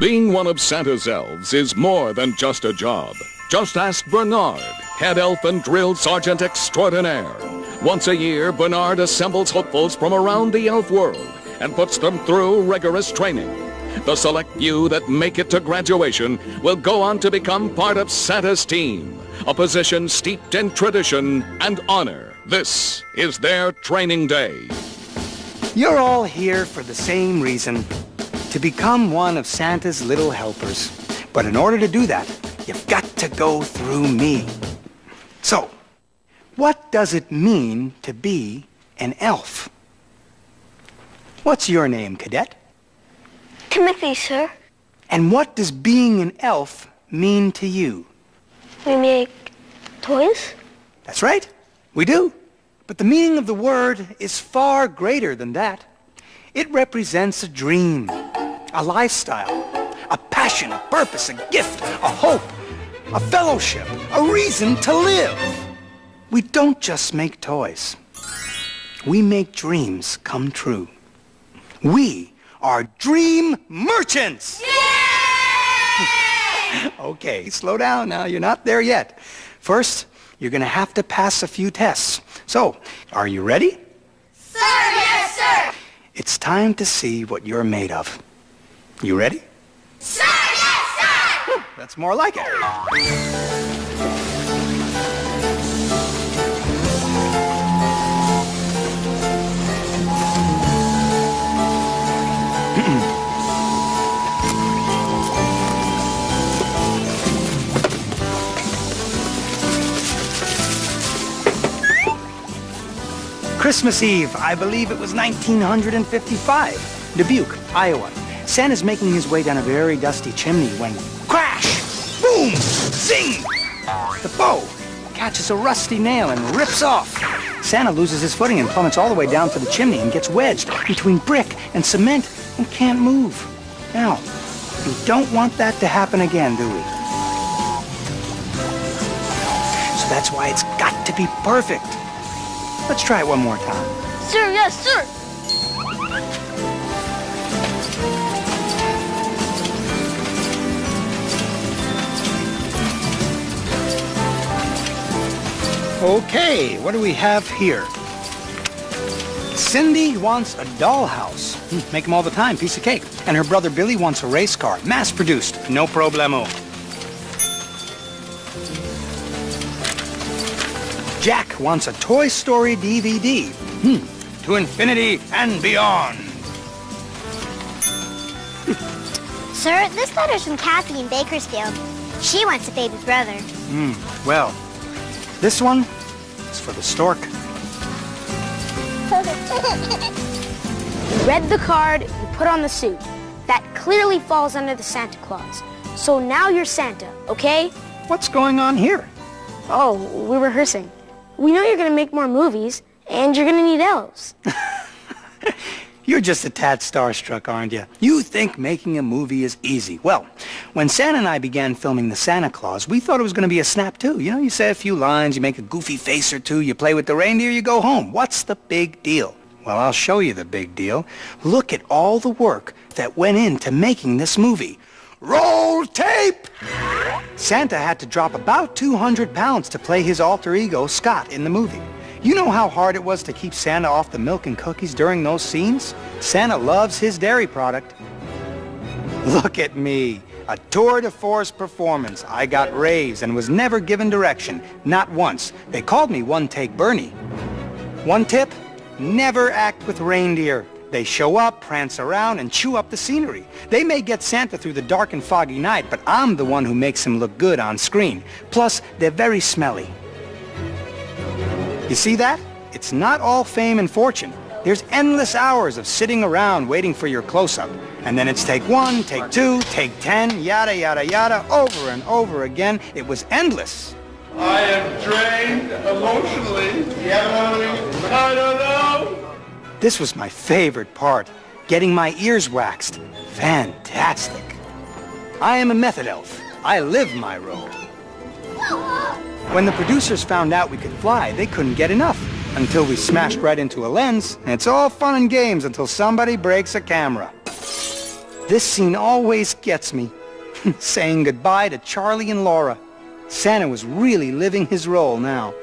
Being one of Santa's elves is more than just a job. Just ask Bernard, head elf and drill sergeant extraordinaire. Once a year, Bernard assembles hopefuls from around the elf world and puts them through rigorous training. The select few that make it to graduation will go on to become part of Santa's team, a position steeped in tradition and honor. This is their training day. You're all here for the same reason, to become one of Santa's little helpers. But in order to do that, you've got to go through me. So, what does it mean to be an elf? What's your name, cadet? Timothy, sir. And what does being an elf mean to you? We make toys? That's right, we do. But the meaning of the word is far greater than that. It represents a dream, a lifestyle, a passion, a purpose, a gift, a hope, a fellowship, a reason to live. We don't just make toys. We make dreams come true. We are dream merchants! Yeah! Okay, slow down now. You're not there yet. First, you're going to have to pass a few tests. So, are you ready? Sir, yes, sir! It's time to see what you're made of. You ready? Sir, yes, sir! That's more like it. Christmas Eve, I believe it was 1955. Dubuque, Iowa. Santa's making his way down a very dusty chimney when crash! Boom! Zing! The bow catches a rusty nail and rips off. Santa loses his footing and plummets all the way down to the chimney and gets wedged between brick and cement and can't move. Now, we don't want that to happen again, do we? So that's why it's got to be perfect. Let's try it one more time. Sir, yes, sir! Okay, what do we have here? Cindy wants a dollhouse. Make them all the time, piece of cake. And her brother Billy wants a race car, mass-produced, no problemo. Jack wants a Toy Story DVD. To infinity and beyond. Sir, this letter's from Kathy in Bakersfield. She wants a baby brother. Well, this one is for the stork. You read the card, you put on the suit. That clearly falls under the Santa Claus. So now you're Santa, okay? What's going on here? Oh, we're rehearsing. We know you're going to make more movies, and you're going to need elves. You're just a tad starstruck, aren't you? You think making a movie is easy. Well, when Santa and I began filming the Santa Claus, we thought it was going to be a snap, too. You know, you say a few lines, you make a goofy face or two, you play with the reindeer, you go home. What's the big deal? Well, I'll show you the big deal. Look at all the work that went into making this movie. Roll tape! Santa had to drop about 200 pounds to play his alter ego, Scott, in the movie. You know how hard it was to keep Santa off the milk and cookies during those scenes? Santa loves his dairy product. Look at me. A tour de force performance. I got raves and was never given direction. Not once. They called me One-Take Bernie. One tip? Never act with reindeer. They show up, prance around, and chew up the scenery. They may get Santa through the dark and foggy night, but I'm the one who makes him look good on screen. Plus, they're very smelly. You see that? It's not all fame and fortune. There's endless hours of sitting around waiting for your close-up. And then it's take 1, take 2, take 10, yada, yada, yada, over and over again. It was endless. I am drained emotionally. I don't know. This was my favorite part, getting my ears waxed. Fantastic. I am a method elf. I live my role. When the producers found out we could fly, they couldn't get enough until we smashed right into a lens. And it's all fun and games until somebody breaks a camera. This scene always gets me. Saying goodbye to Charlie and Laura. Santa was really living his role now.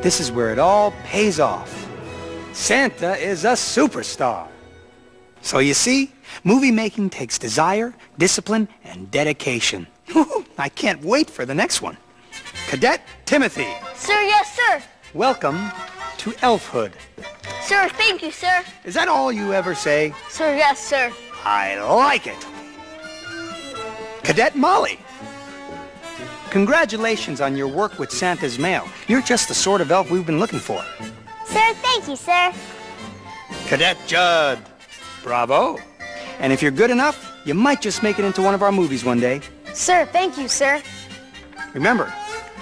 This is where it all pays off. Santa is a superstar. So you see, movie making takes desire, discipline, and dedication. I can't wait for the next one. Cadet Timothy. Sir, yes, sir. Welcome to Elfhood. Sir, thank you, sir. Is that all you ever say? Sir, yes, sir. I like it. Cadet Molly. Congratulations on your work with Santa's mail. You're just the sort of elf we've been looking for. Sir, thank you, sir. Cadet Judd. Bravo. And if you're good enough, you might just make it into one of our movies one day. Sir, thank you, sir. Remember,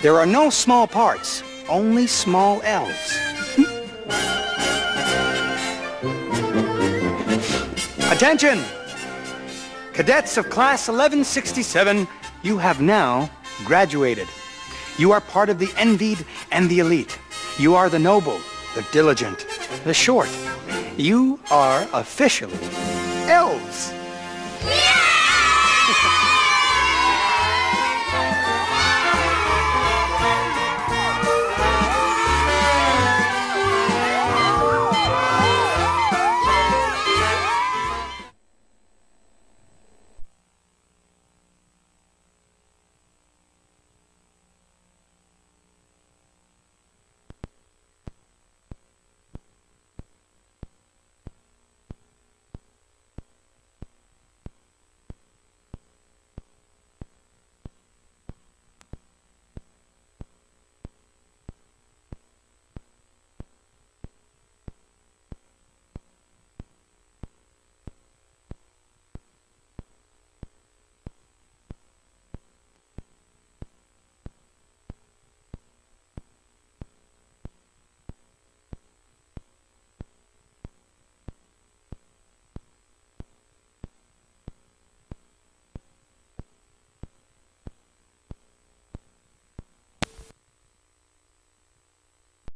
there are no small parts, only small elves. Attention! Cadets of Class 1167, you have now graduated. You are part of the envied and the elite. You are the noble, the diligent, the short. You are officially